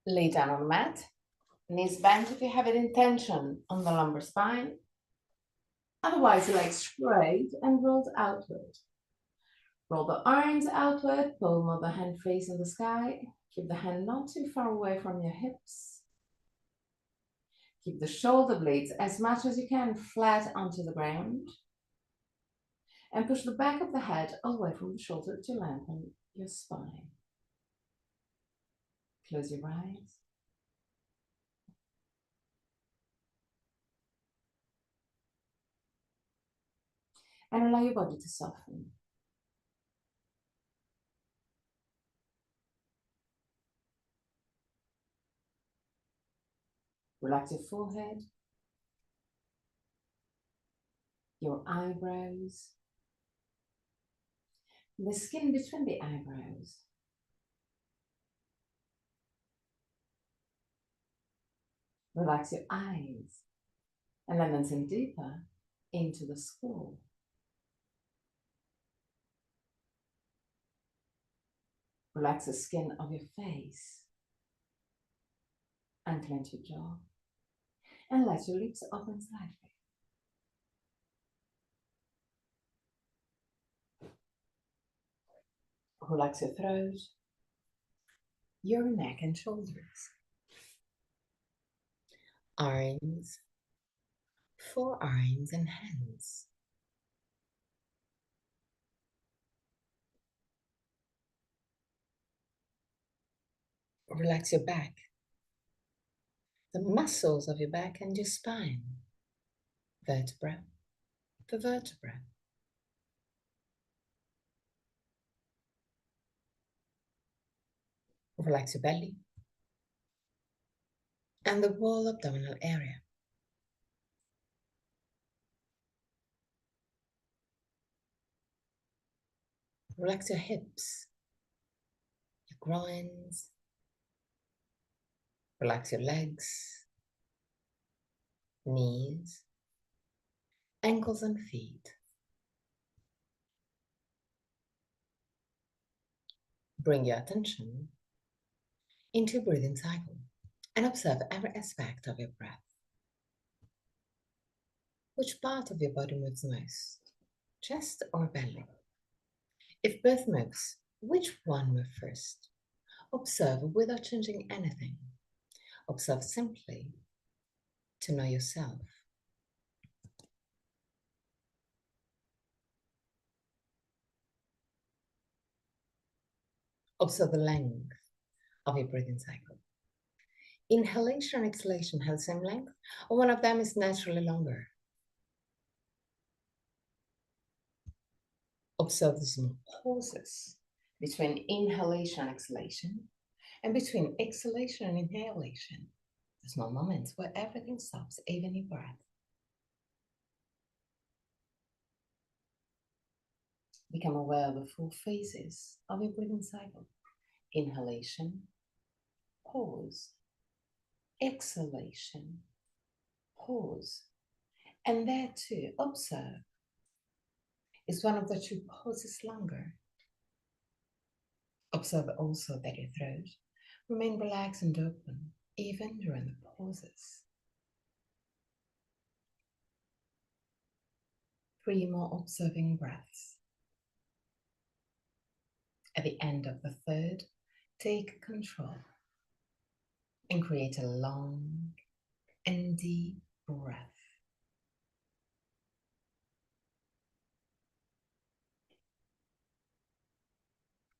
Lay down on the mat. Knees bent if you have an intention on the lumbar spine. Otherwise, legs straight and rolled outward. Roll the arms outward, palm of the hand facing the sky. Keep the hand not too far away from your hips. Keep the shoulder blades as much as you can flat onto the ground. And push the back of the head away from the shoulder to lengthen your spine. Close your eyes. And allow your body to soften. Relax your forehead, your eyebrows, the skin between the eyebrows. Relax your eyes and let them sink deeper into the skull. Relax the skin of your face. Unclench your jaw and let your lips open slightly. Relax your throat, your neck and shoulders. Arms, forearms and hands. Relax your back, the muscles of your back and your spine, vertebra for vertebra. Relax your belly and the wall abdominal area. Relax your hips, your groins. Relax your legs, knees, ankles and feet. Bring your attention into your breathing cycle and observe every aspect of your breath. Which part of your body moves most? Chest or belly? If both moves, which one moves first? Observe without changing anything. Observe simply to know yourself. Observe the length of your breathing cycle. Inhalation and exhalation have the same length, or one of them is naturally longer. Observe the small pauses between inhalation and exhalation, and between exhalation and inhalation, the small moments where everything stops, even your breath. Become aware of the full phases of your breathing cycle. Inhalation, pause, exhalation, pause, and there too, observe. Is one of the two pauses longer? Observe also that your throat remains relaxed and open, even during the pauses. 3 more observing breaths. At the end of the third, take control and create a long and deep breath.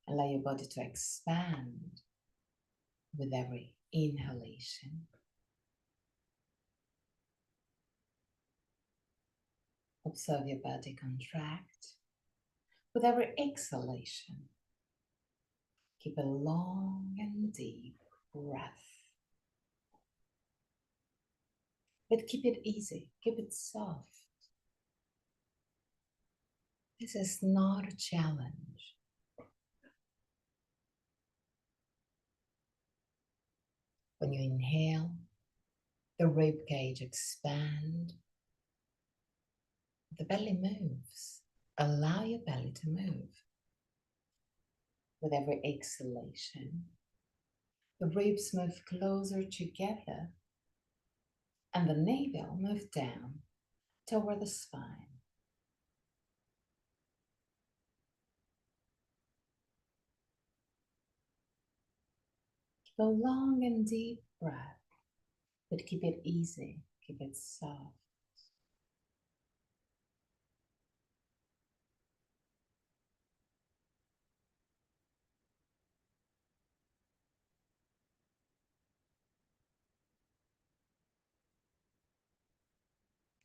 Allow your body to expand with every inhalation. Observe your body contract with every exhalation. Keep a long and deep breath. But keep it easy, keep it soft. This is not a challenge. When you inhale, the rib cage expands. The belly moves. Allow your belly to move. With every exhalation, The ribs move closer together and the navel moves down toward the spine. Keep a long and deep breath, but keep it easy, keep it soft.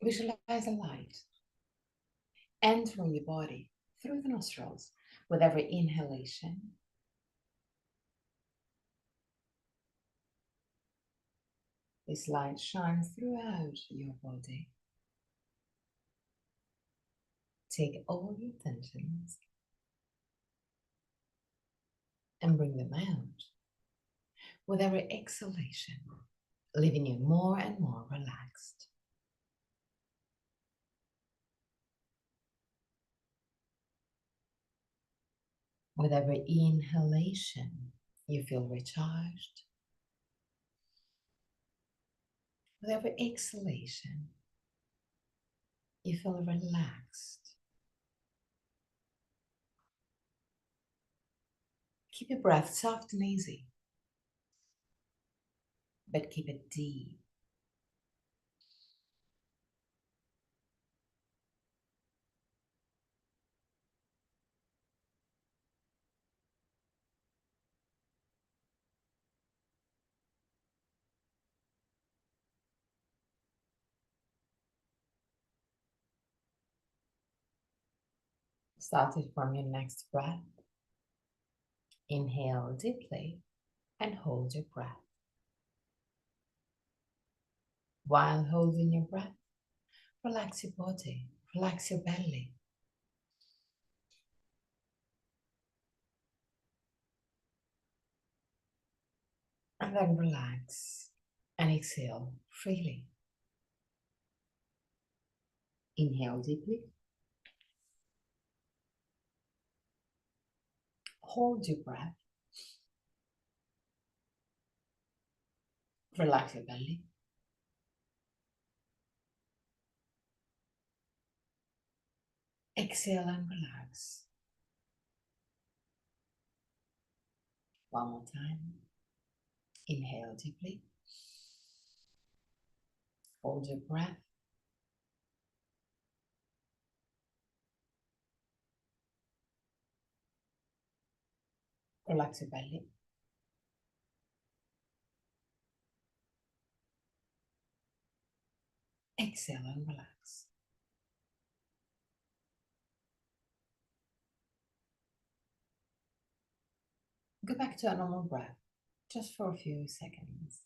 Visualize a light entering your body through the nostrils with every inhalation. This light shines throughout your body. Take all your tensions and bring them out with every exhalation, leaving you more and more relaxed. With every inhalation, you feel recharged. With every exhalation, you feel relaxed. Keep your breath soft and easy, but keep it deep. Starting from your next breath, inhale deeply and hold your breath. While holding your breath, relax your body, relax your belly. And then relax and exhale freely. Inhale deeply. Hold your breath. Relax your belly. Exhale and relax. One more time. Inhale deeply. Hold your breath. Relax your belly. Exhale and relax. Go back to a normal breath, just for a few seconds.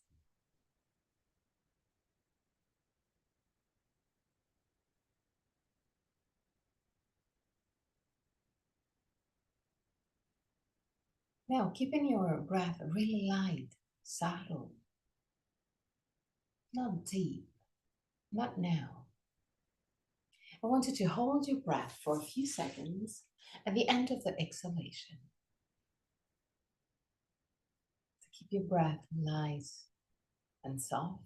Now, keeping your breath really light, subtle, not deep, not now. I want you to hold your breath for a few seconds at the end of the exhalation. So keep your breath light and soft.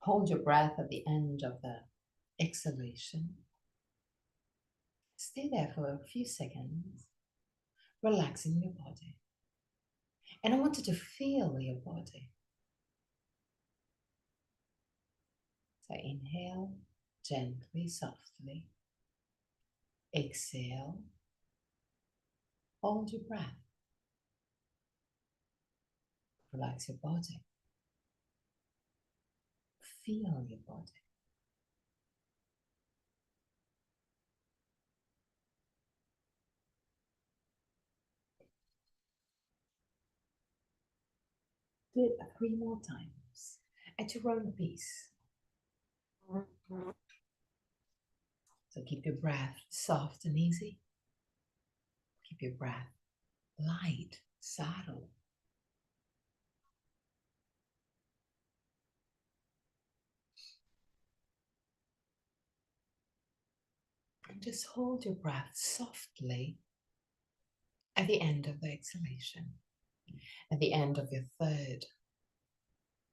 Hold your breath at the end of the exhalation. Stay there for a few seconds, relaxing your body. And I want you to feel your body. So inhale gently, softly. Exhale. Hold your breath. Relax your body. Feel your body. Do it 3 more times at your own pace. So keep your breath soft and easy. Keep your breath light, subtle. And just hold your breath softly at the end of the exhalation. At the end of your third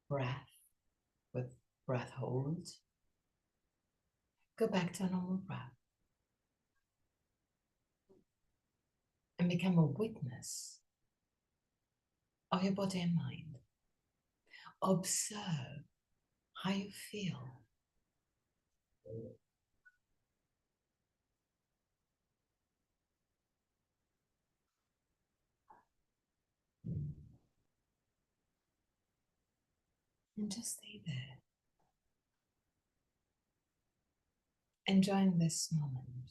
breath, with breath hold, go back to a normal breath and become a witness of your body and mind. Observe how you feel. And just stay there, enjoying this moment.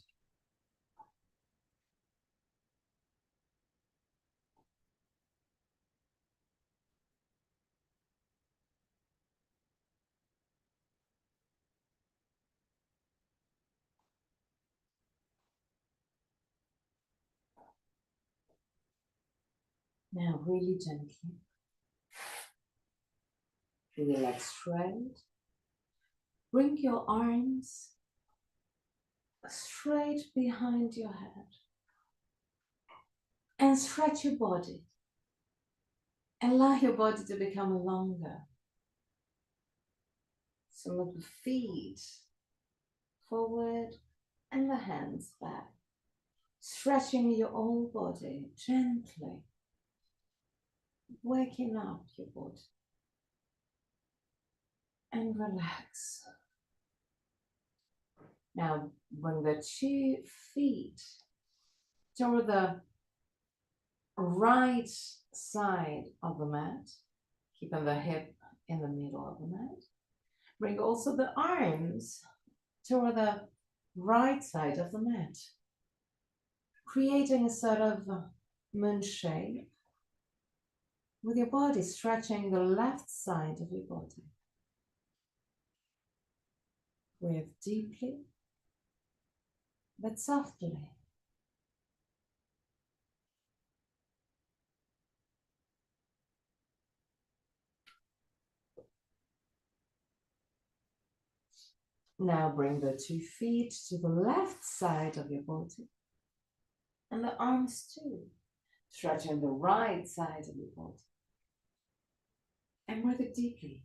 Now, really gently, with your legs straight, bring your arms straight behind your head and stretch your body. Allow your body to become longer. So move the feet forward and the hands back, stretching your whole body gently, waking up your body. And relax. Now bring the 2 feet toward the right side of the mat, keeping the hip in the middle of the mat. Bring also the arms toward the right side of the mat, creating a sort of moon shape with your body stretching the left side of your body. Breathe deeply but softly. Now bring the 2 feet to the left side of your body and the arms too, stretching the right side of your body. And breathe deeply.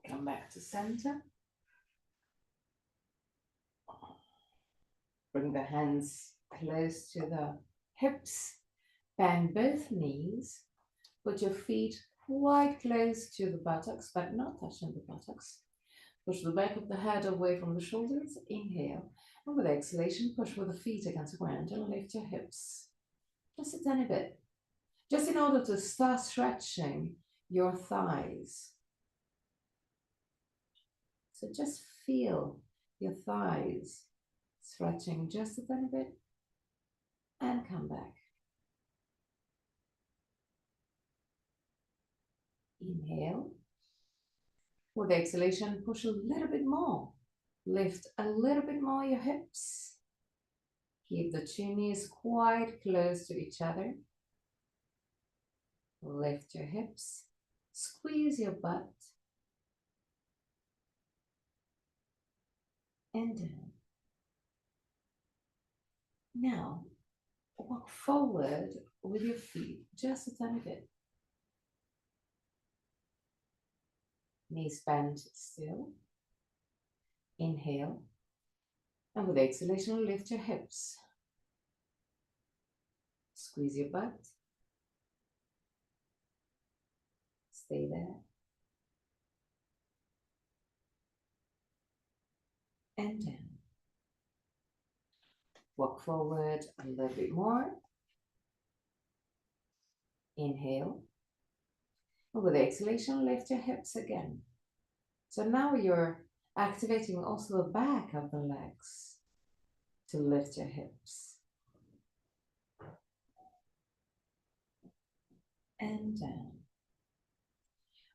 Come back to center. Bring the hands close to the hips. Bend both knees. Put your feet quite close to the buttocks, but not touching the buttocks. Push the back of the head away from the shoulders. Inhale. And with exhalation, push with the feet against the ground and lift your hips. Just a tiny bit. Just in order to start stretching your thighs. So just feel your thighs stretching just a tiny bit and come back. Inhale. With exhalation, push a little bit more. Lift a little bit more your hips. Keep the 2 knees quite close to each other. Lift your hips. Squeeze your butt. And down. Now, walk forward with your feet just a tiny bit. Knees bent still. Inhale. And with exhalation, lift your hips. Squeeze your butt. Stay there. And down. Walk forward a little bit more. Inhale. And with exhalation, lift your hips again. So now you're activating also the back of the legs to lift your hips. And down.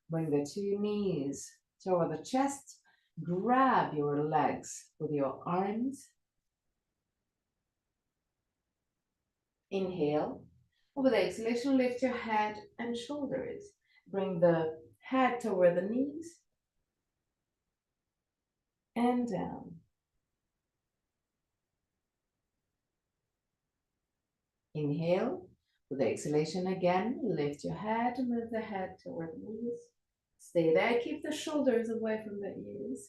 Bring the 2 knees toward the chest. Grab your legs with your arms. Inhale. With the exhalation, lift your head and shoulders. Bring the head toward the knees and down. Inhale. With the exhalation again, lift your head and move the head toward the knees. Stay there. Keep the shoulders away from the ears.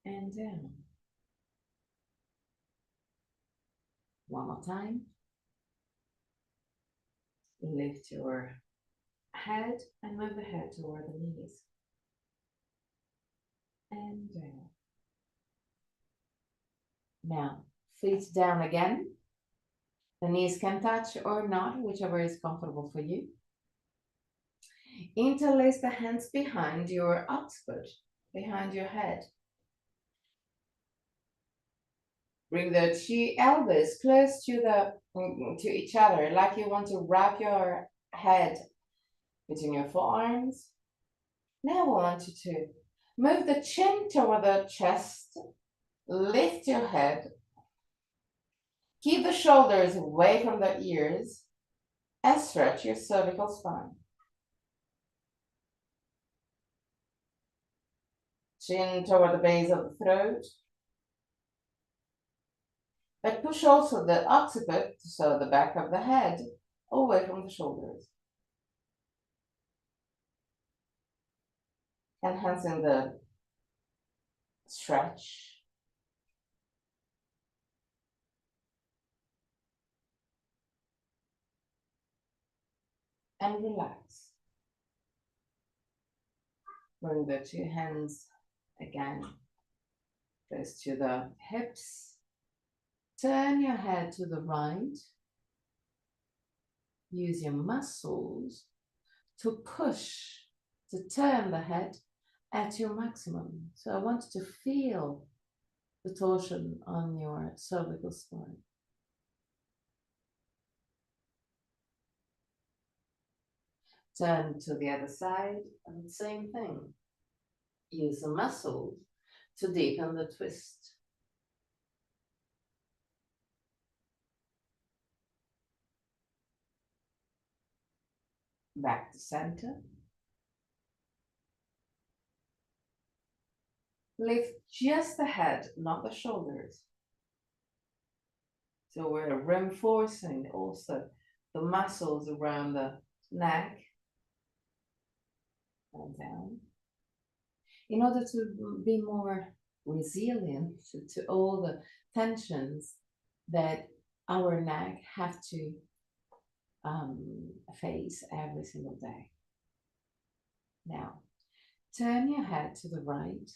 And down. One more time. Lift your head and move the head toward the knees. And down. Now, feet down again. The knees can touch or not, whichever is comfortable for you. Interlace the hands behind your occiput, behind your head. Bring the two elbows close to each other, like you want to wrap your head between your forearms. Now I want you to move the chin toward the chest, lift your head, keep the shoulders away from the ears, and stretch your cervical spine. Chin toward the base of the throat. But push also the occiput, so the back of the head, away from the shoulders. Enhancing the stretch. And relax. Bring the two hands again close to the hips. Turn your head to the right. Use your muscles to push, to turn the head at your maximum. So I want you to feel the torsion on your cervical spine. Turn to the other side and same thing. Use the muscles to deepen the twist. Back to center. Lift just the head, not the shoulders. So we're reinforcing also the muscles around the neck and down. In order to be more resilient to all the tensions that our neck have to face every single day. Now, turn your head to the right.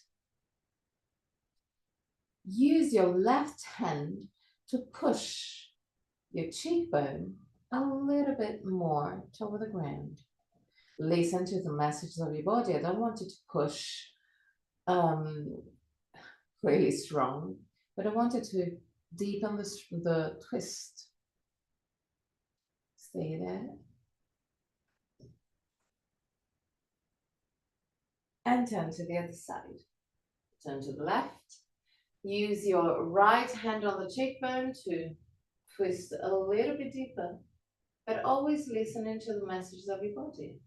Use your left hand to push your cheekbone a little bit more toward the ground. Listen to the messages of your body. I don't want you to push really strong, but I want you to deepen the twist. Stay there. And turn to the other side. Turn to the left. Use your right hand on the cheekbone to twist a little bit deeper, but always listening to the messages of your body.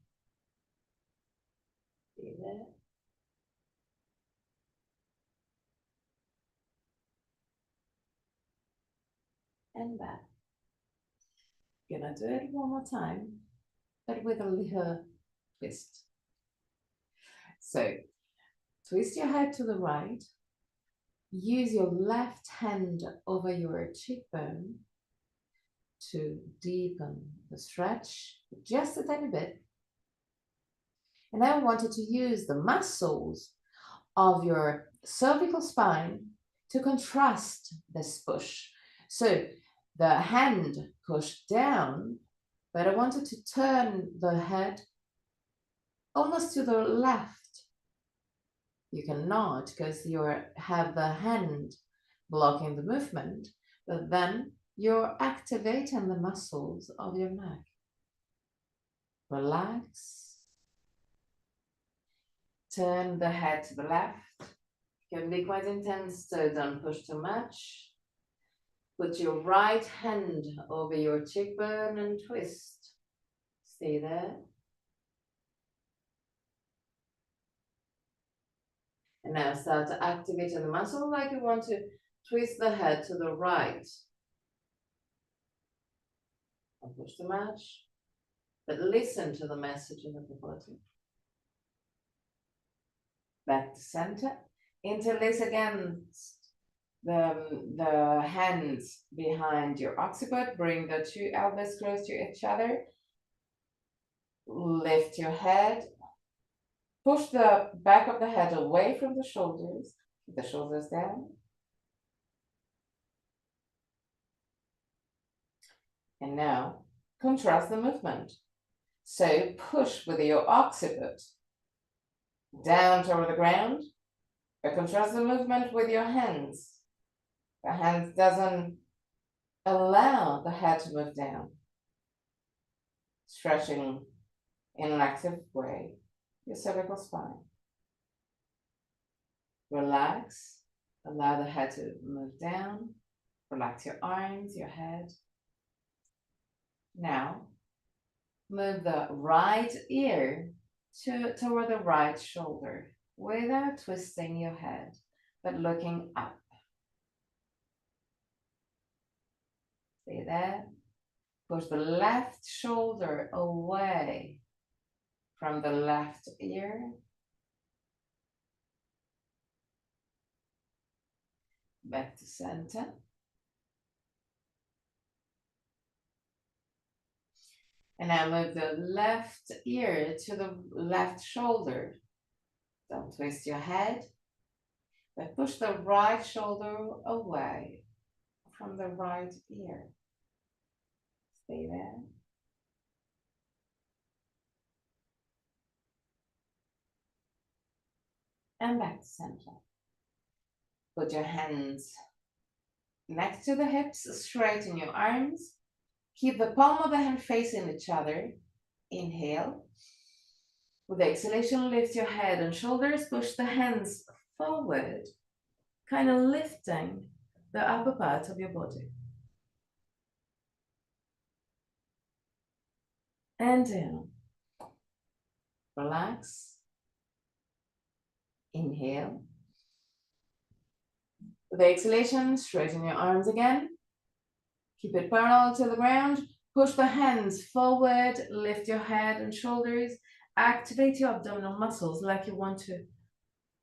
Stay there. And back. Gonna do it one more time, but with a little twist. So, twist your head to the right. Use your left hand over your cheekbone to deepen the stretch just a tiny bit. And now I want you to use the muscles of your cervical spine to contrast this push. So the hand pushed down, but I wanted to turn the head almost to the left. You cannot because you have the hand blocking the movement, but then you're activating the muscles of your neck. Relax. Turn the head to the left. It can be quite intense, so don't push too much. Put your right hand over your cheekbone and twist. Stay there. And now start to activate the muscle like you want to twist the head to the right. And push the match, but listen to the message in the body. Back to center. Interlace against the hands behind your occiput. Bring the two elbows close to each other. Lift your head. Push the back of the head away from the shoulders. Keep the shoulders down. And now, contrast the movement. So push with your occiput down toward the ground, but contrast the movement with your hands. The hands doesn't allow the head to move down. Stretching in an active way your cervical spine. Relax, allow the head to move down. Relax your arms, your head. Now, move the right ear toward the right shoulder without twisting your head, but looking up. Stay there. Push the left shoulder away from the left ear. Back to center. And now move the left ear to the left shoulder. Don't twist your head, but push the right shoulder away from the right ear. Stay there. And back to center. Put your hands next to the hips, straighten your arms. Keep the palm of the hand facing each other. Inhale. With the exhalation, lift your head and shoulders. Push the hands forward, kind of lifting the upper part of your body. And down. Relax. Inhale. With the exhalation, straighten your arms again. Keep it parallel to the ground. Push the hands forward, lift your head and shoulders. Activate your abdominal muscles like you want to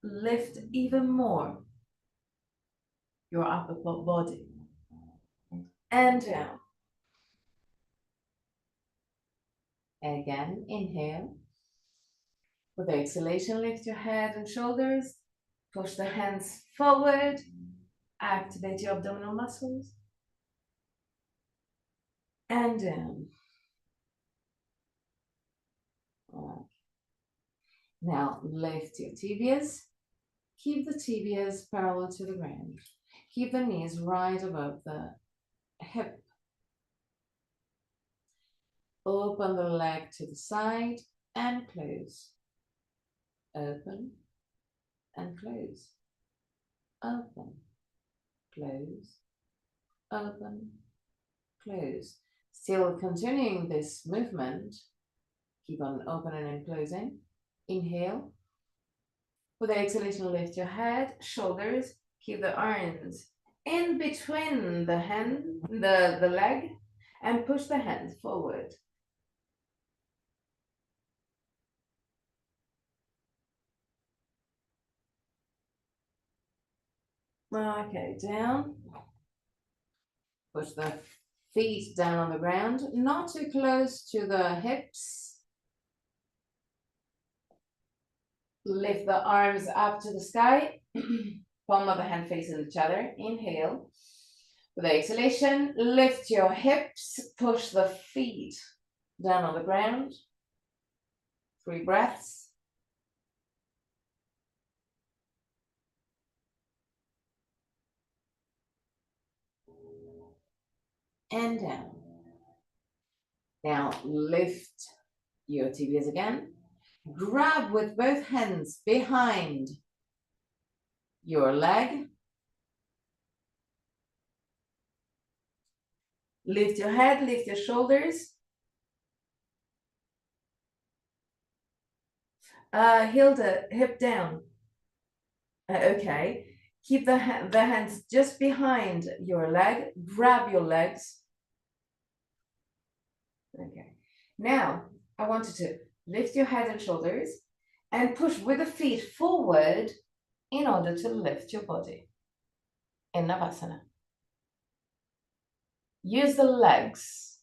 lift even more your upper body. And down. Again, inhale. With the exhalation, lift your head and shoulders. Push the hands forward. Activate your abdominal muscles. And down. Right. Now lift your tibias. Keep the tibias parallel to the ground. Keep the knees right above the hip. Open the leg to the side and close. Open and close. Open, close, open, close. Still continuing this movement. Keep on opening and closing. Inhale. With the exhalation, lift your head, shoulders. Keep the arms in between the hand, the leg, and push the hands forward. Okay, down. Push the feet down on the ground, not too close to the hips. Lift the arms up to the sky. Palm of the hand facing each other. Inhale. With the exhalation, lift your hips, push the feet down on the ground. 3 breaths. And down. Now lift your tibias again. Grab with both hands behind your leg. Lift your head, lift your shoulders. Heel the hip down. Okay. Keep the hands just behind your leg. Grab your legs. Okay. Now, I want you to lift your head and shoulders and push with the feet forward in order to lift your body in Navasana. Use the legs.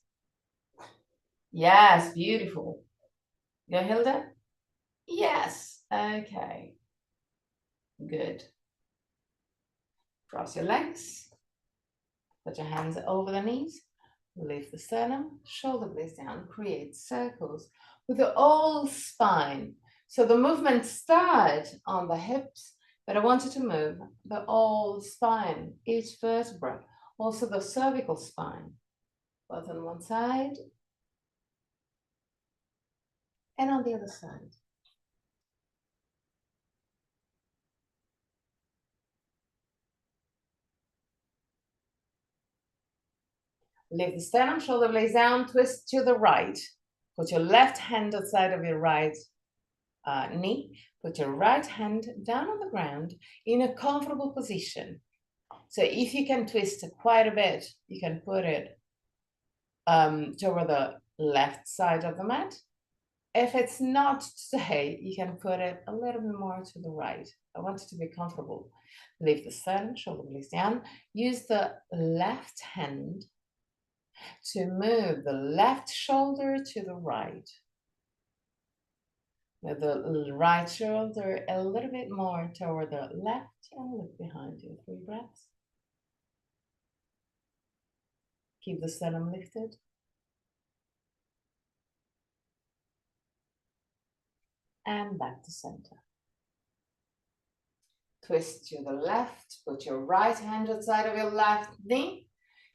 Yes, beautiful. Go, Hilda? Yes. Okay. Good. Cross your legs. Put your hands over the knees. Lift the sternum, shoulder blades down. Create circles with the whole spine. So the movement starts on the hips, but I want you to move the whole spine, each vertebra, also the cervical spine, both on one side and on the other side. Lift the sternum, shoulder blades down, twist to the right. Put your left hand outside of your right knee. Put your right hand down on the ground in a comfortable position. So if you can twist quite a bit, you can put it toward the left side of the mat. If it's not today, you can put it a little bit more to the right. I want it to be comfortable. Lift the sternum, shoulder blades down. Use the left hand to move the left shoulder to the right. With the right shoulder a little bit more toward the left and look behind you. 3 breaths. Keep the sternum lifted. And back to center. Twist to the left. Put your right hand outside of your left knee.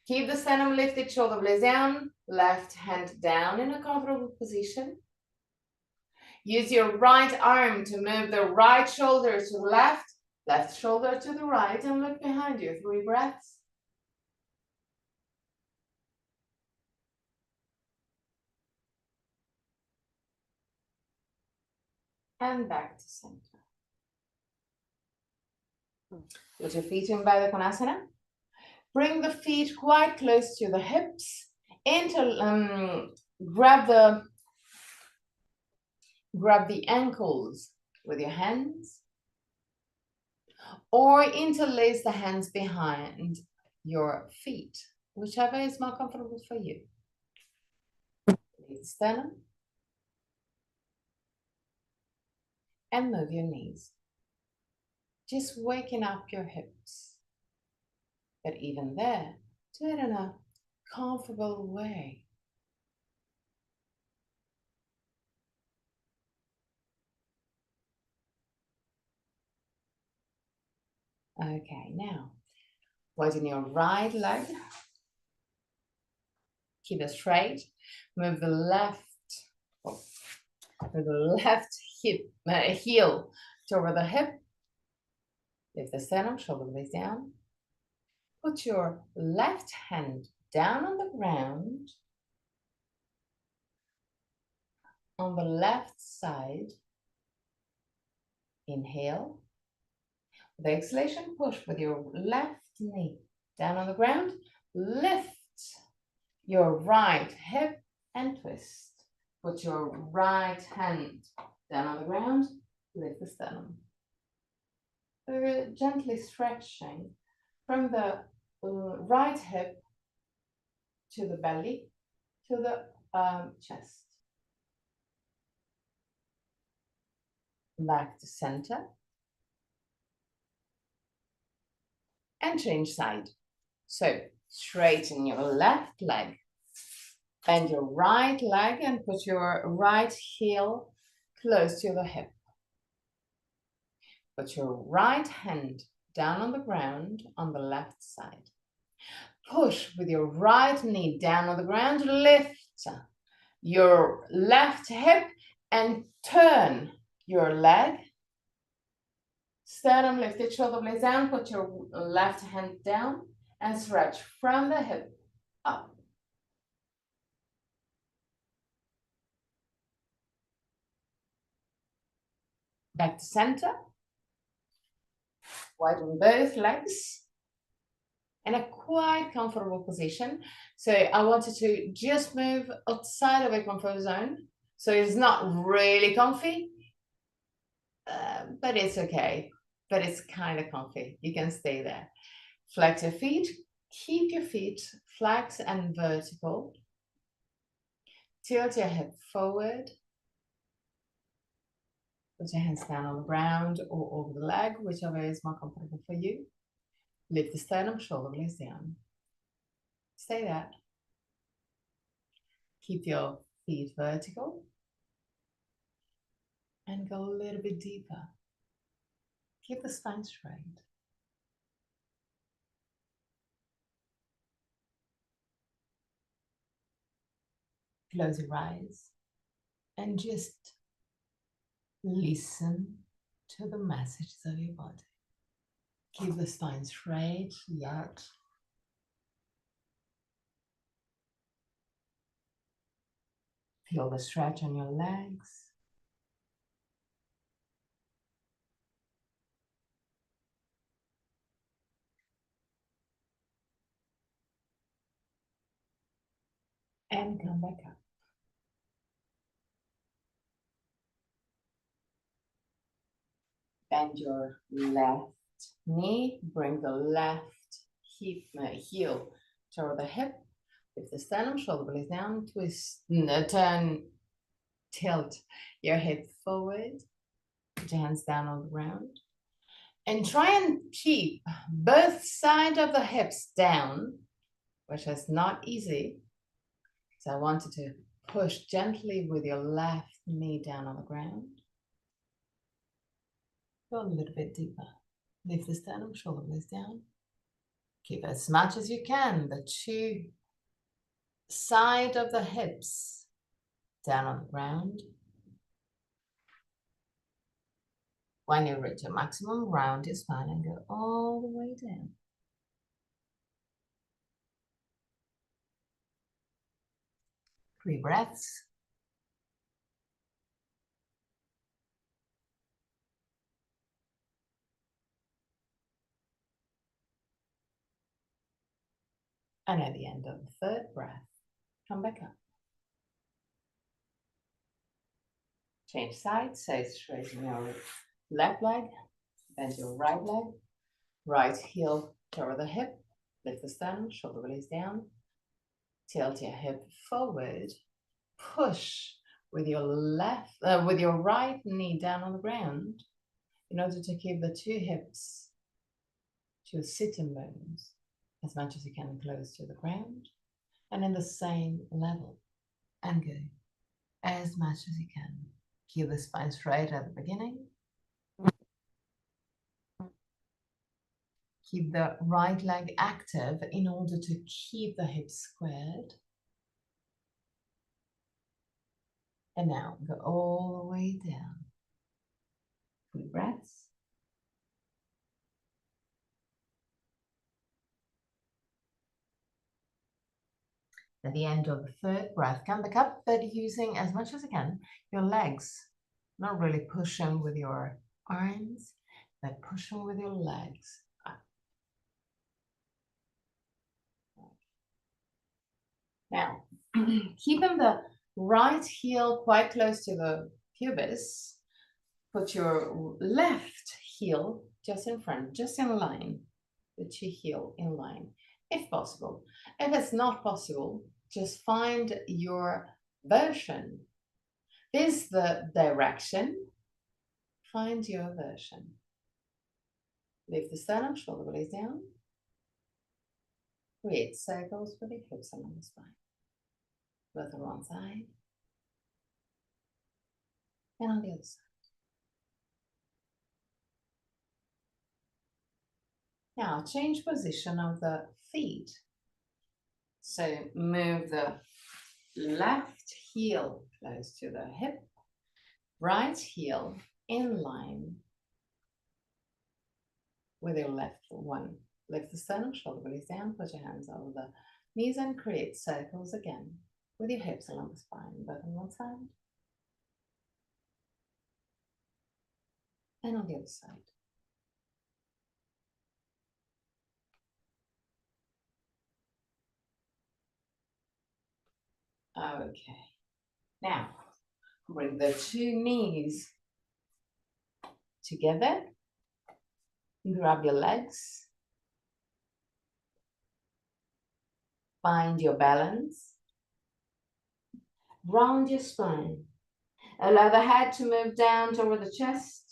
Keep the sternum lifted, shoulder blades down. Left hand down in a comfortable position. Use your right arm to move the right shoulder to the left, left shoulder to the right, and look behind you. 3 breaths. And back to center. Put your feet in Baddha Konasana. Bring the feet quite close to the hips. Grab the ankles with your hands, or interlace the hands behind your feet, whichever is more comfortable for you. Lift the sternum and move your knees. Just waking up your hips. But even there, do it in a comfortable way. Okay, now, widen your right leg. Keep it straight. Move the left heel toward the hip. Lift the sternum, shoulder blades down. Put your left hand down on the ground on the left side. Inhale. With the exhalation, push with your left knee down on the ground. Lift your right hip and twist. Put your right hand down on the ground. Lift the sternum. We're gently stretching from the right hip to the belly to the chest. Back to center. And change side. So straighten your left leg. Bend your right leg and put your right heel close to the hip. Put your right hand down on the ground on the left side. Push with your right knee down on the ground. Lift your left hip and turn your leg. Sternum lifted, shoulder blades down. Put your left hand down and stretch from the hip up. Back to center. Widen both legs in a quite comfortable position. So I wanted to just move outside of a comfort zone. So it's not really comfy, but it's okay. But it's kind of comfy. You can stay there. Flex your feet. Keep your feet flex and vertical. Tilt your hip forward. Put your hands down on the ground or over the leg, whichever is more comfortable for you. Lift the sternum, shoulder blades down. Stay there. Keep your feet vertical. And go a little bit deeper. Keep the spine straight. Close your eyes and just listen to the messages of your body. Keep the spine straight, yet feel the stretch on your legs. And come back up. Bend your left knee, bring the left heel toward the hip. Lift the sternum, shoulder blades down, twist, turn, tilt your hip forward. Put your hands down on the ground. And try and keep both sides of the hips down, which is not easy. So I wanted to push gently with your left knee down on the ground. Go a little bit deeper. Lift the sternum, shoulder blades down. Keep as much as you can the two sides of the hips down on the ground. When you reach your maximum, round your spine and go all the way down. 3 breaths. And at the end of the 3rd breath, come back up. Change sides, so straighten your left leg, bend your right leg, right heel toward the hip, lift the sternum, shoulder blades down, tilt your hip forward, push with your with your right knee down on the ground in order to keep the 2 hips, 2 sitting bones, as much as you can close to the ground and in the same level, and go as much as you can. Keep the spine straight at the beginning. Keep the right leg active in order to keep the hips squared. And now go all the way down. 3 breaths. At the end of the 3rd breath, come back up, but using as much as you can your legs. Not really pushing with your arms, but pushing with your legs up. Now, keeping the right heel quite close to the pubis, put your left heel just in front, just in line, the 2 heel in line, if possible. If it's not possible, just find your version. This is the direction. Find your version. Lift the sternum, shoulder blades down. Create circles with the hips along the spine. Both on one side and on the other side. Now change position of the feet. So move the left heel close to the hip, right heel in line with your left one. Lift the sternum, shoulder blades down, put your hands over the knees and create circles again with your hips along the spine, both on one side And on the other side. Okay. Now, bring the two knees together. Grab your legs. Find your balance. Round your spine. Allow the head to move down toward the chest.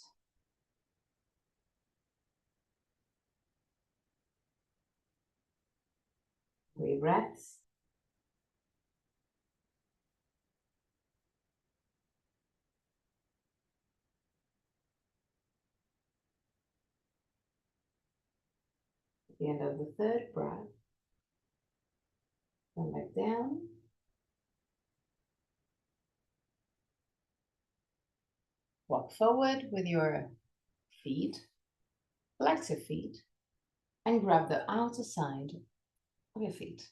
Three breaths. At the end of the third breath, come back down. Walk forward with your feet, flex your feet, and grab the outer side of your feet.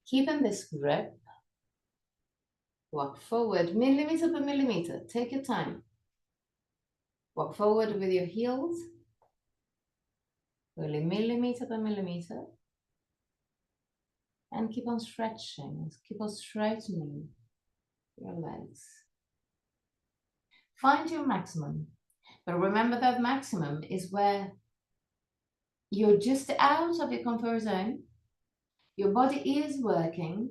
Keeping this grip, walk forward millimeter per millimeter. Take your time. Walk forward with your heels, really millimeter per millimeter. And keep on stretching, keep on straightening your legs. Find your maximum, but remember that maximum is where you're just out of your comfort zone. Your body is working.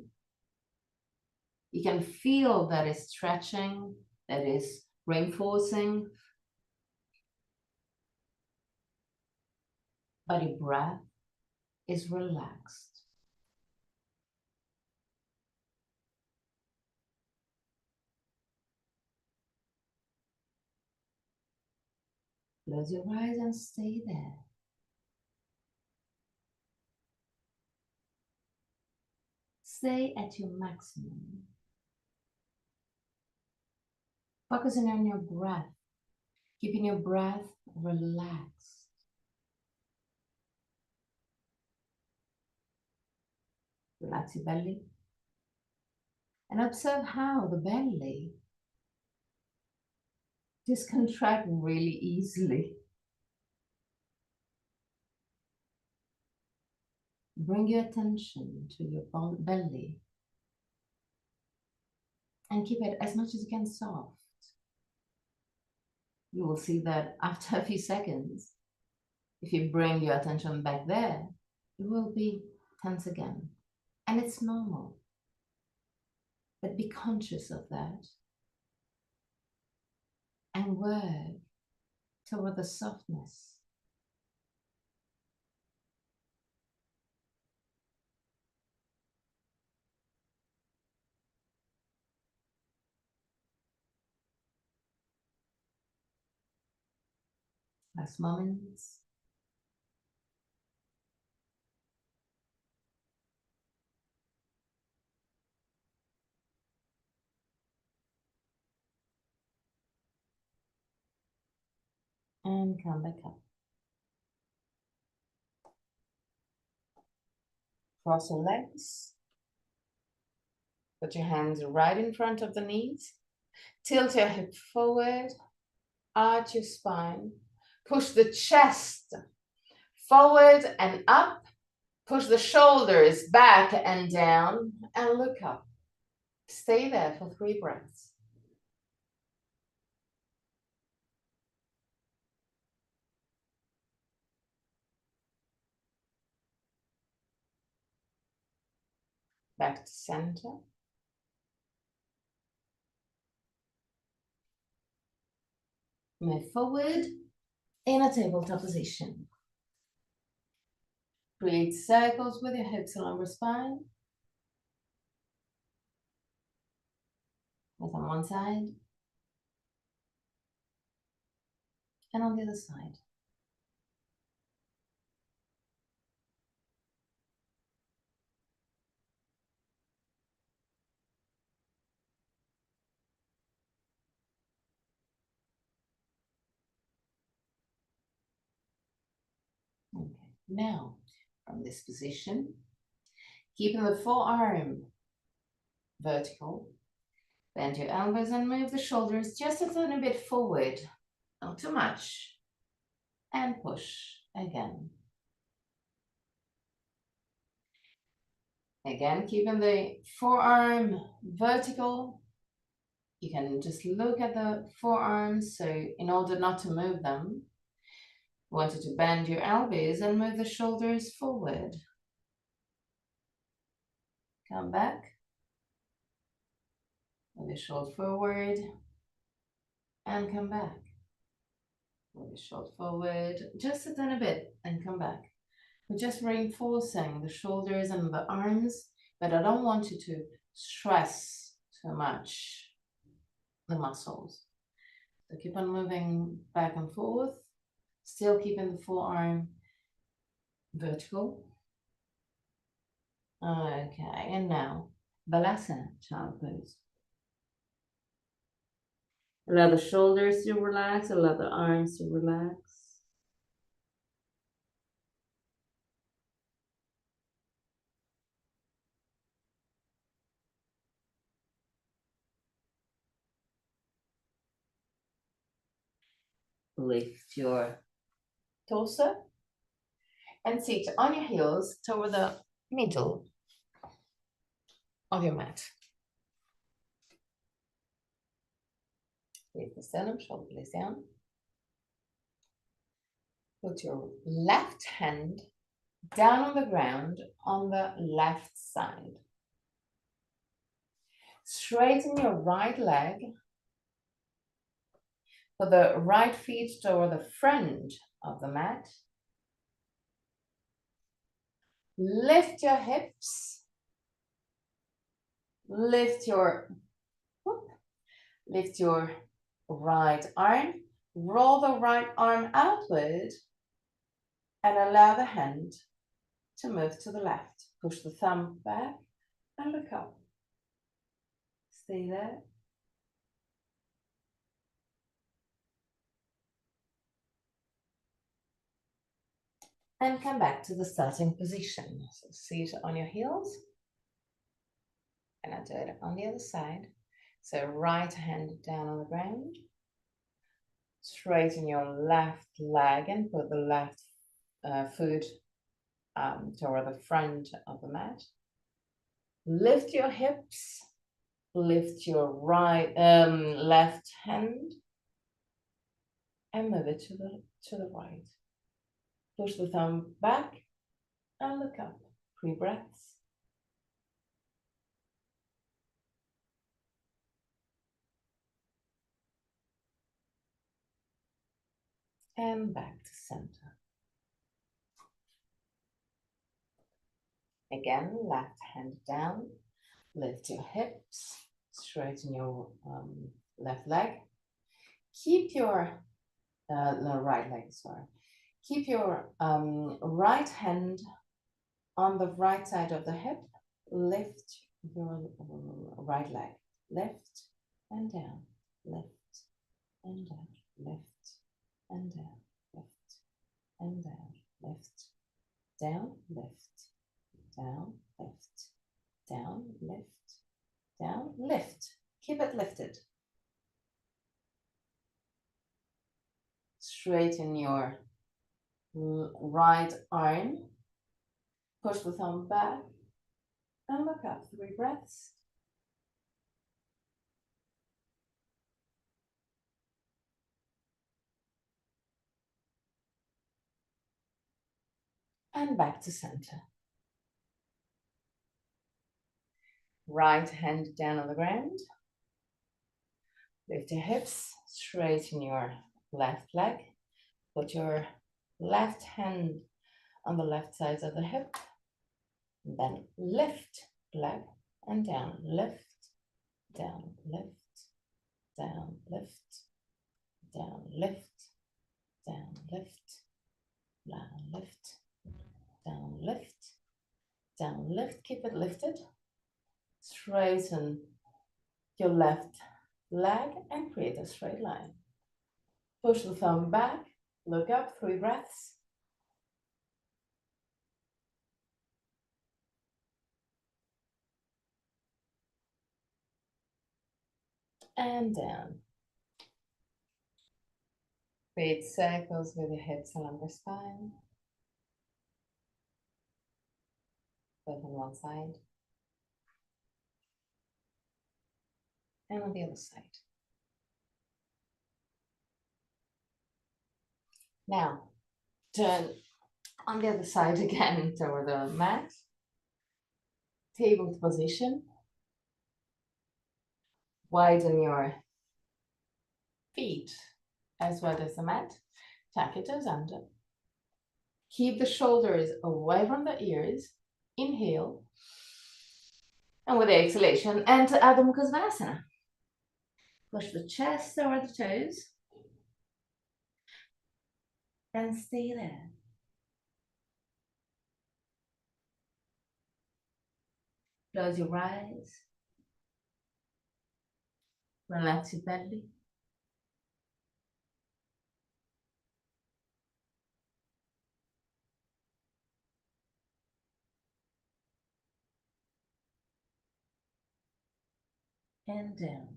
You can feel that it's stretching, that is reinforcing. But your breath is relaxed. Close your eyes and stay there. Stay at your maximum. Focusing on your breath, keeping your breath relaxed. Relax your belly. And observe how the belly just contracts really easily. Bring your attention to your belly and keep it as much as you can soft. You will see that after a few seconds, if you bring your attention back there, it will be tense again. And it's normal. But be conscious of that and work toward the softness. Last moments. And come back up. Cross your legs. Put your hands right in front of the knees. Tilt your hip forward. Arch your spine. Push the chest forward and up. Push the shoulders back and down and look up. Stay there for 3 breaths. Back to center. Move forward in a tabletop position. Create circles with your hips and lumbar spine. That's on one side. And on the other side. Okay. Now, from this position, keeping the forearm vertical, Bend your elbows and move the shoulders just a little bit forward, not too much. And push again. Again, keeping the forearm vertical. You can just look at the forearms. So in order not to move them, you want you to bend your elbows and move the shoulders forward. Come back. Move your shoulder forward. And come back. Move your shoulder forward. Just a little bit and come back. We're just reinforcing the shoulders and the arms, but I don't want you to stress too much the muscles. So keep on moving back and forth, still keeping the forearm vertical. Okay, and now Balasana, child pose. Allow the shoulders to relax, allow the arms to relax. Lift your torso and sit on your heels toward the middle of your mat. Lift the sternum, shoulder blades down. Put your left hand down on the ground on the left side. Straighten your right leg. Put the right feet toward the front of the mat. Lift your hips. Lift your right arm. Roll the right arm outward and allow the hand to move to the left. Push the thumb back and look up. Stay there. And come back to the starting position. So sit on your heels. And I'll do it on the other side. So right hand down on the ground. Straighten your left leg and put the left foot toward the front of the mat. Lift your hips. Lift your left hand and move it to the right. Push the thumb back and look up. 3 breaths. And back to center. Again, left hand down. Lift your hips. Straighten your left leg. Keep your right leg, sorry. Keep your right hand on the right side of the hip. Lift your right leg. Lift and down. Lift and down. Lift and down. Lift and down. Lift. Down. Lift. Down. Lift. Down. Lift. Down. Lift. Keep it lifted. Straighten your right arm. Push the thumb back and look up. 3 breaths. And back to center. Right hand down on the ground. Lift your hips. Straighten your left leg. Put your left hand on the left side of the hip. And then lift leg and down. Lift, down, lift, down, lift, down, lift, down, lift, down, lift, down, lift, down, lift. Keep it lifted. Straighten your left leg and create a straight line. Push the thumb back. Look up. 3 breaths. and down. Create circles with your hips and lumbar spine. Both on one side and on the other side. Now, turn on the other side again toward the mat. Table position. Widen your feet as well as the mat. Tuck your toes under. Keep the shoulders away from the ears. Inhale. And with the exhalation, enter Adho Mukha Svanasana. Push the chest over the toes. And stay there. Close your eyes. Relax your belly. And down.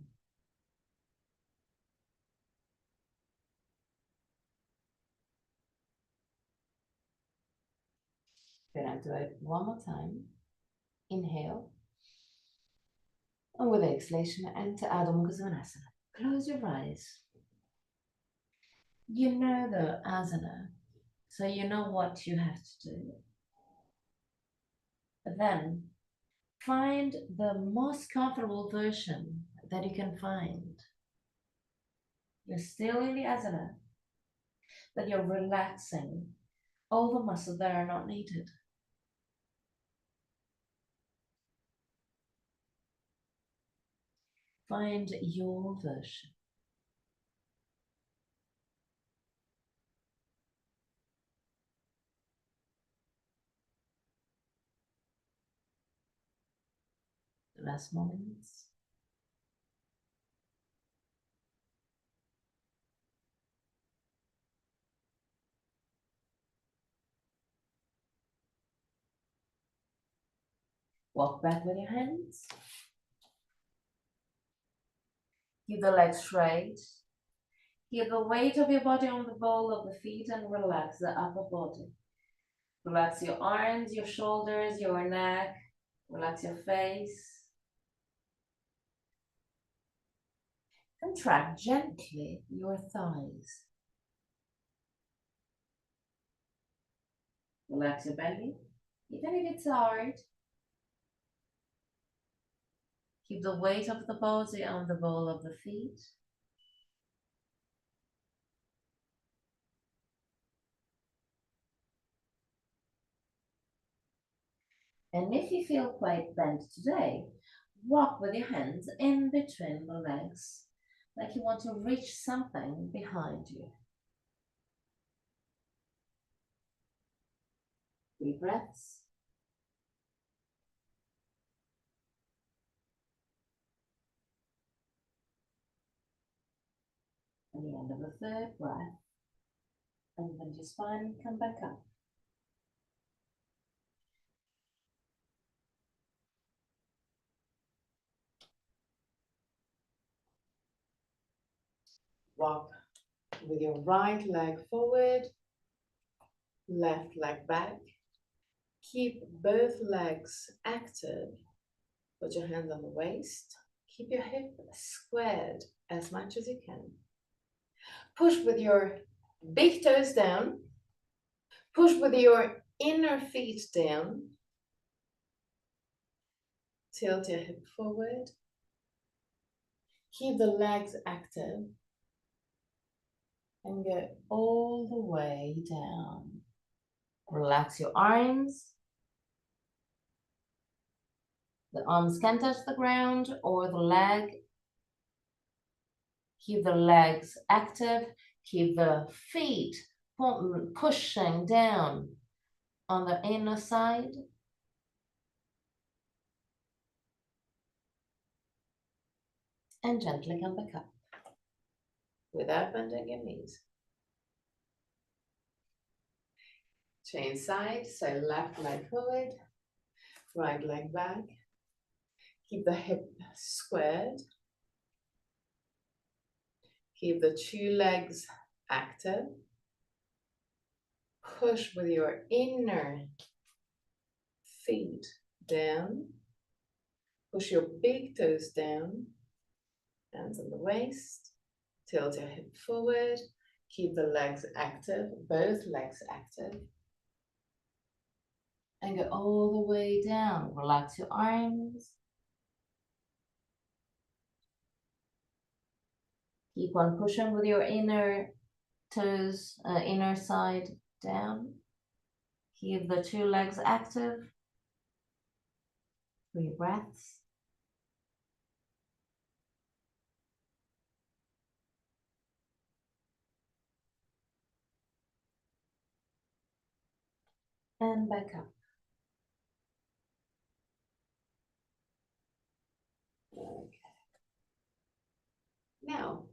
Gonna do it one more time. Inhale. And with the exhalation, enter Adho Mukha Svanasana. Close your eyes. You know the asana, so you know what you have to do. But then find the most comfortable version that you can find. You're still in the asana, but you're relaxing all the muscles that are not needed. Find your version. The last moments. Walk back with your hands. Keep the legs straight. Keep the weight of your body on the ball of the feet and relax the upper body. Relax your arms, your shoulders, your neck. Relax your face. Contract gently your thighs. Relax your belly, even if it's hard. Keep the weight of the body on the ball of the feet. And if you feel quite bent today, walk with your hands in between the legs, like you want to reach something behind you. 3 breaths. And the end of the 3rd breath. And then your spine, come back up. Walk with your right leg forward, left leg back. Keep both legs active. Put your hands on the waist. Keep your hip squared as much as you can. Push with your big toes down. Push with your inner feet down. Tilt your hip forward. Keep the legs active. And go all the way down. Relax your arms. The arms can touch the ground or the leg. Keep the legs active. Keep the feet pushing down on the inner side. And gently come back up without bending your knees. Change side, so left leg forward, right leg back. Keep the hip squared. Keep the two legs active. Push with your inner feet down. Push your big toes down. Hands on the waist. Tilt your hip forward. Keep the legs active, both legs active. And go all the way down. Relax your arms. Keep on pushing with your inner toes, inner side down. Keep the two legs active. 3 breaths. And back up. Okay. Now,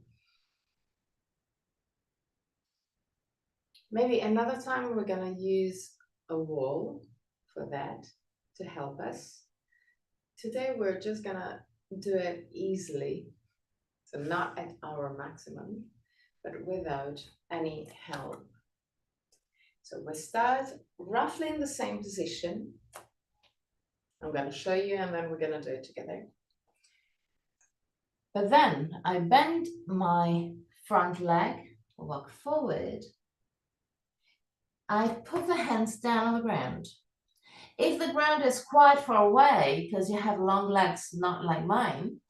maybe another time we're going to use a wall for that to help us. Today we're just going to do it easily, so not at our maximum, but without any help. So we start roughly in the same position. I'm going to show you and then we're going to do it together. But then I bend my front leg, walk forward. I put the hands down on the ground. If the ground is quite far away, because you have long legs, not like mine,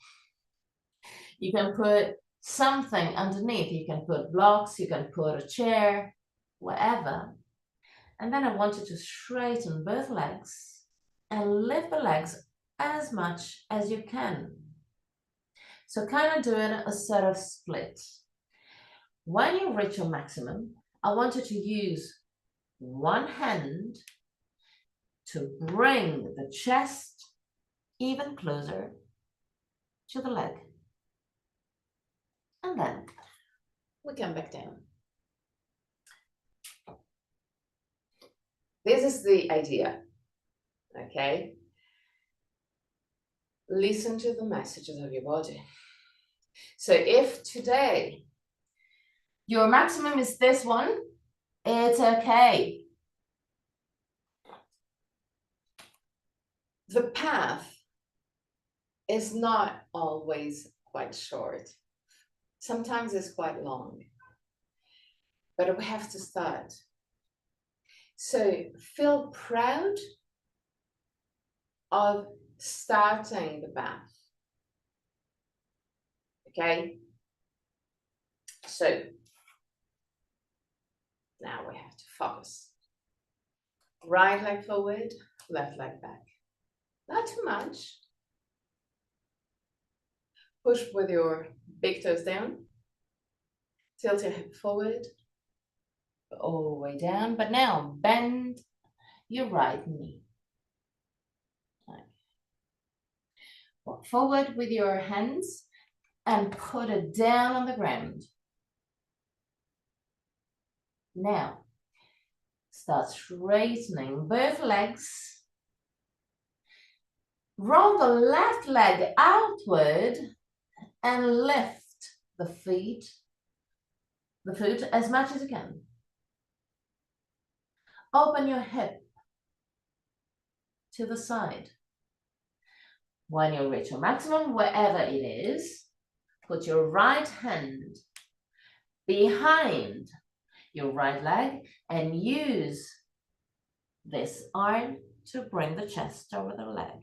you can put something underneath. You can put blocks, you can put a chair, whatever. And then I want you to straighten both legs and lift the legs as much as you can. So kind of doing a sort of split. When you reach your maximum, I want you to use one hand to bring the chest even closer to the leg. And then we come back down. This is the idea, okay? Listen to the messages of your body. So if today your maximum is this one, it's okay. The path is not always quite short. Sometimes it's quite long, but we have to start. So feel proud of starting the path. Okay? So now we have to focus. Right leg forward, left leg back. Not too much. Push with your big toes down. Tilt your hip forward. All the way down. But now bend your right knee. Walk forward with your hands and put it down on the ground. Now, start straightening both legs. Roll the left leg outward and lift the foot as much as you can. Open your hip to the side. When you reach your maximum, wherever it is, put your right hand behind your right leg and use this arm to bring the chest over the leg.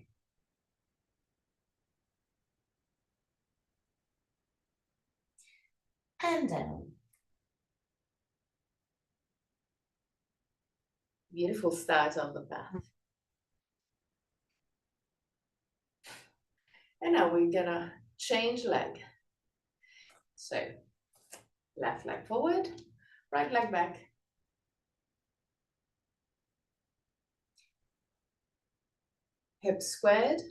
And down. Beautiful start of the path. And now we're gonna change leg. So left leg forward, right leg back. Hips squared.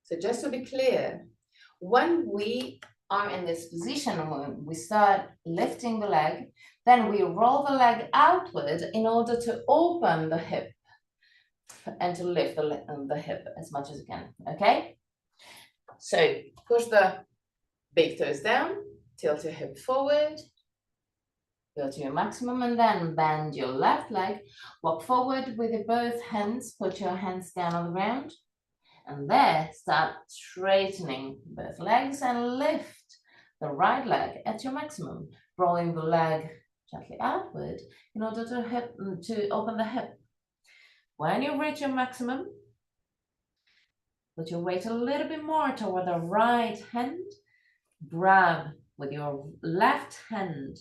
So just to be clear, when we are in this position, when we start lifting the leg, then we roll the leg outward in order to open the hip and to lift the hip as much as you can, okay? So push the big toes down, Tilt your hip forward. Go to your maximum and then bend your left leg. Walk forward with your both hands. Put your hands down on the ground. And there, start straightening both legs and lift the right leg at your maximum. Rolling the leg gently outward in order to open the hip. When you reach your maximum, put your weight a little bit more toward the right hand. Grab with your left hand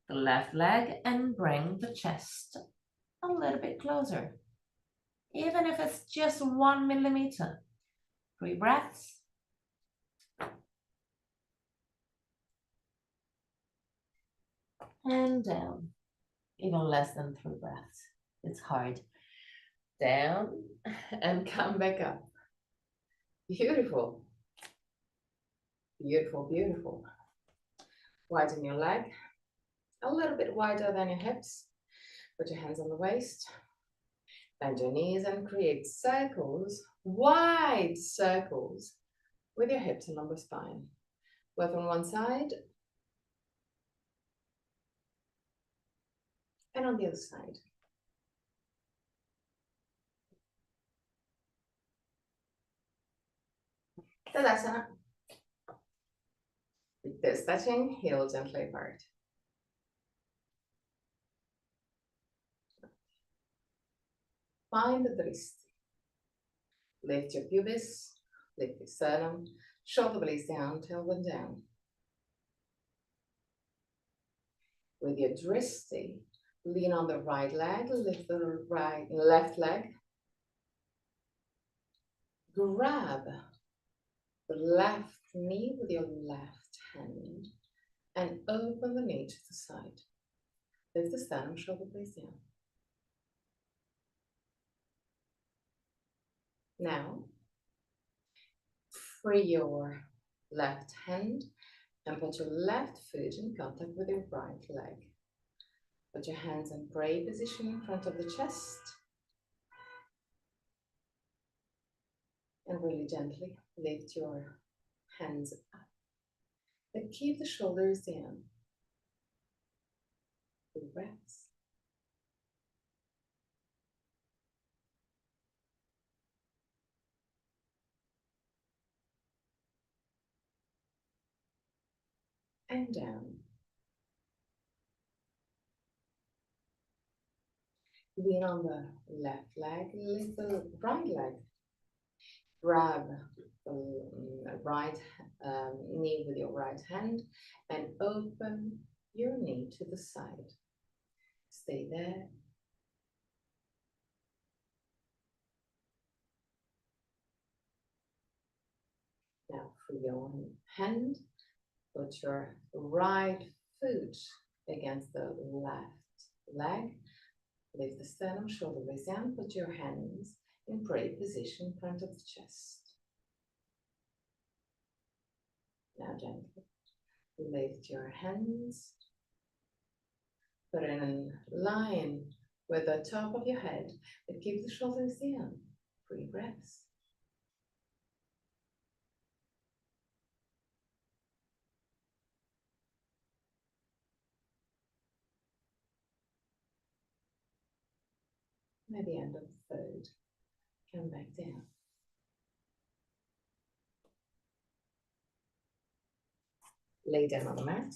the left leg and bring the chest a little bit closer. Even if it's just 1 millimeter. 3 breaths. And down. Even less than 3 breaths. It's hard. Down and come back up. Beautiful. Beautiful, beautiful. Widen your leg. A little bit wider than your hips. Put your hands on the waist. Bend your knees and create circles, wide circles, with your hips and lumbar spine. Both on one side and on the other side. Tadasana. With this touching, heel gently apart. Find the wrist. Lift your pubis, lift your sternum, shoulder blades down, tailbone down. With your dristi, lean on the right leg, lift the left leg. Grab the left knee with your left hand and open the knee to the side. Lift the sternum, shoulder blades down. Now, free your left hand and put your left foot in contact with your right leg. Put your hands in prayer position in front of the chest. And really gently lift your hands up. But keep the shoulders down. 2 breaths. And down. Lean on the left leg, lift the right leg. Grab the right knee with your right hand and open your knee to the side. Stay there. Now for your hand, put your right foot against the left leg. Lift the sternum, shoulder blades down. Put your hands in prayer position in front of the chest. Now gently lift your hands. Put it in line with the top of your head, but keep the shoulders down. 3 breaths. At the end of the third, come back down. Lay down on the mat.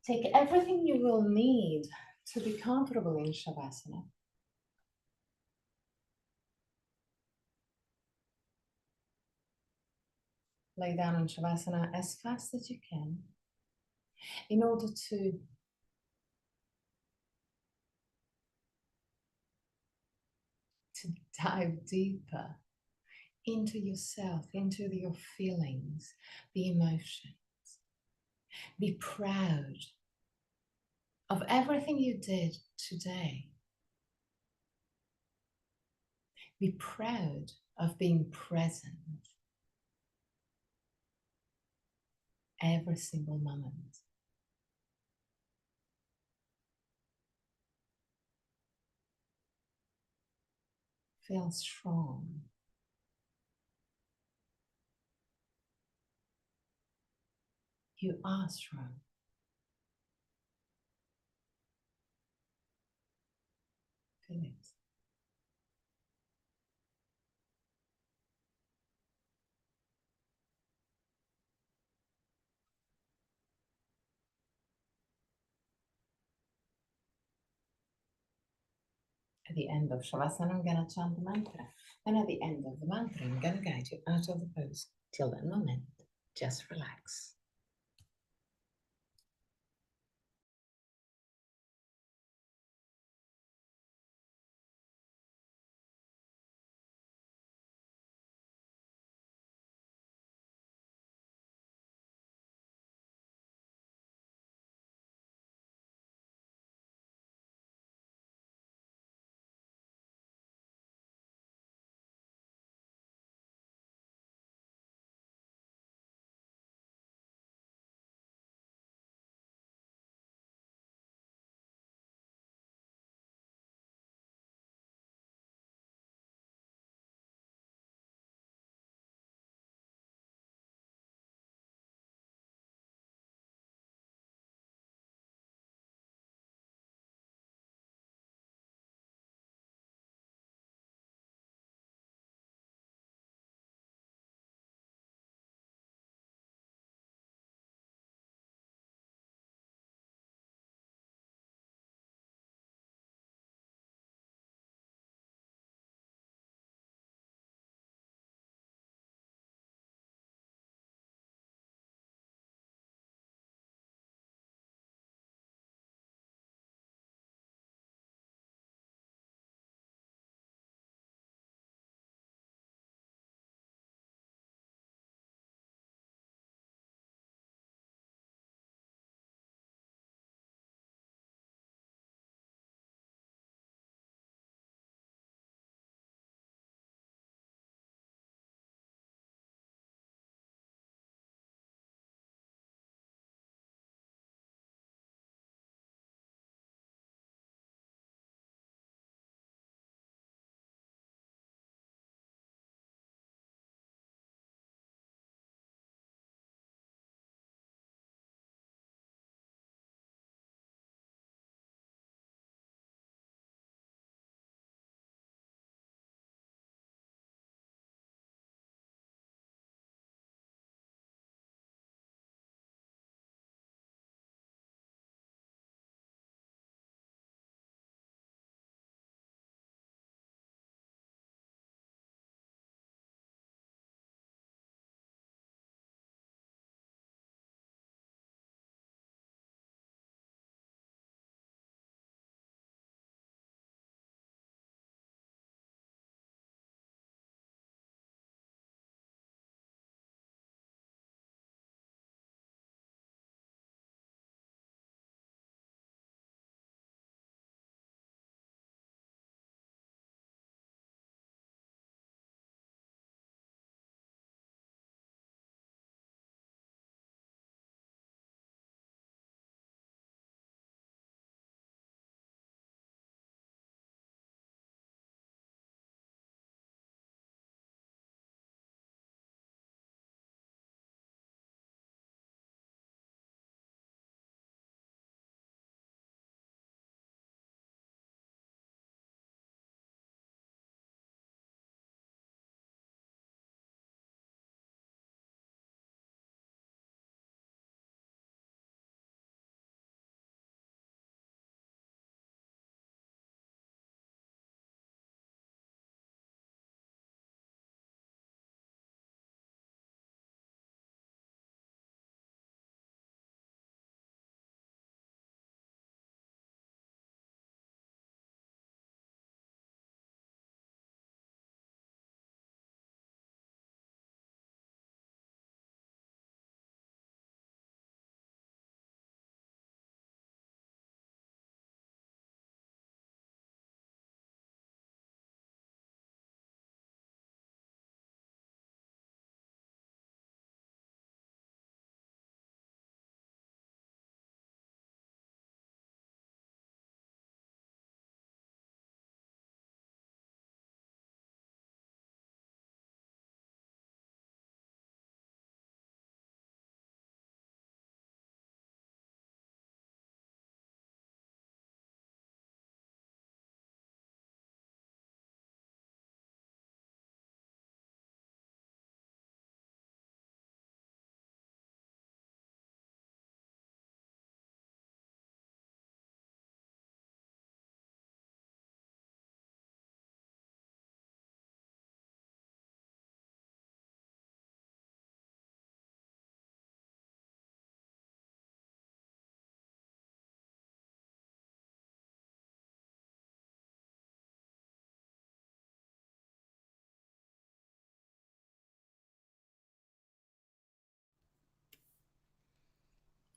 Take everything you will need to be comfortable in Shavasana. Lay down in Shavasana as fast as you can in order to dive deeper into yourself, into your feelings, the emotions. Be proud of everything you did today. Be proud of being present every single moment. Feel strong. You are strong. Feel it. At the end of Shavasana, I'm going to chant the mantra. And at the end of the mantra, I'm going to guide you out of the pose. Till that moment, just relax.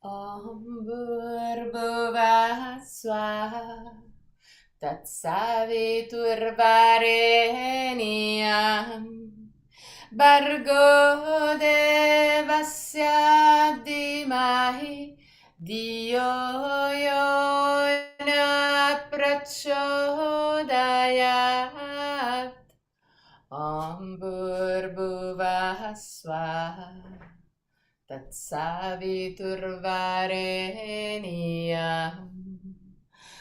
Om Bhurбhuvah Swaha Tatsaviturvarenyam Bargo Devasya Dhimahi Diyo Yona Prachodayat Om Bhurбhuvah Swaha Tatsaviturvarenyam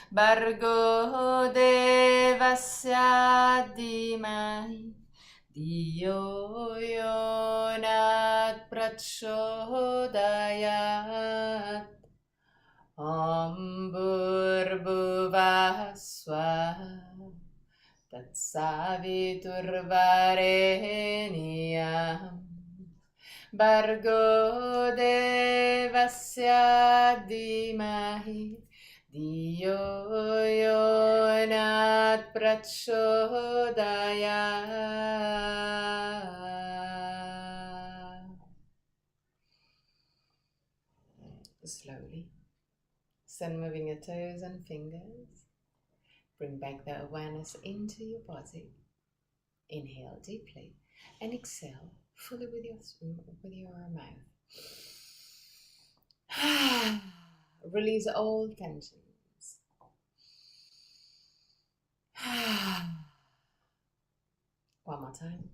Bargo Devasya Dhimahi Diyo Yonat Prachodayat Om Bhurбhuvah Swaha Tatsaviturvarenyam Bargo Devasya Dhimahi Diyo Yonat Prachodayat. Slowly, start moving your toes and fingers. Bring back the awareness into your body. Inhale deeply and exhale fully with your mouth. Release all tensions. One more time.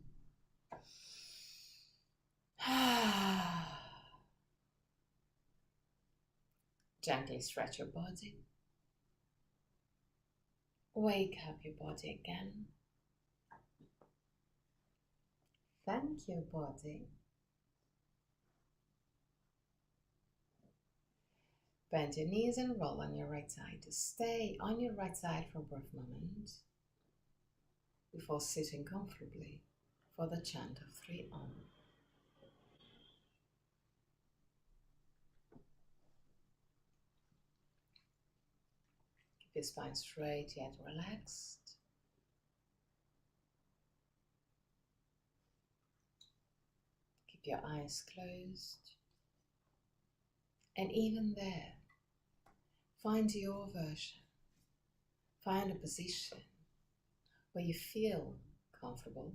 Gently stretch your body. Wake up your body again. Thank your body. Bend your knees and roll on your right side to stay on your right side for a brief moment before sitting comfortably for the chant of 3 Om. Keep your spine straight yet relaxed. Keep your eyes closed. And even there, find your version. Find a position where you feel comfortable.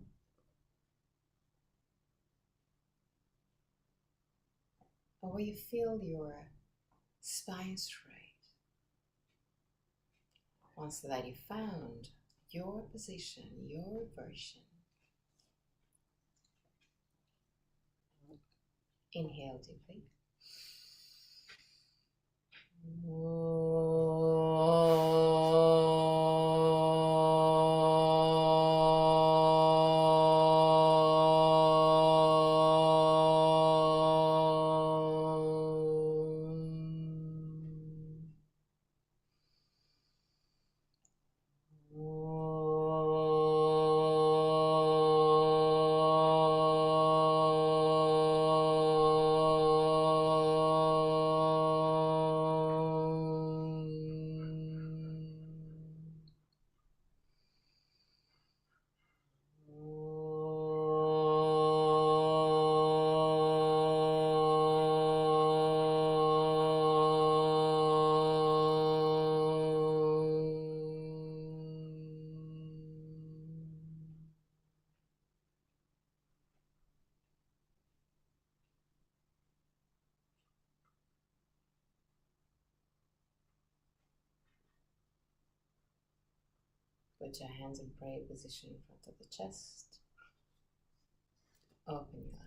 Or where you feel your spine straight. Once that you found your position, your version, inhale deeply. Put your hands in prayer position in front of the chest. Open your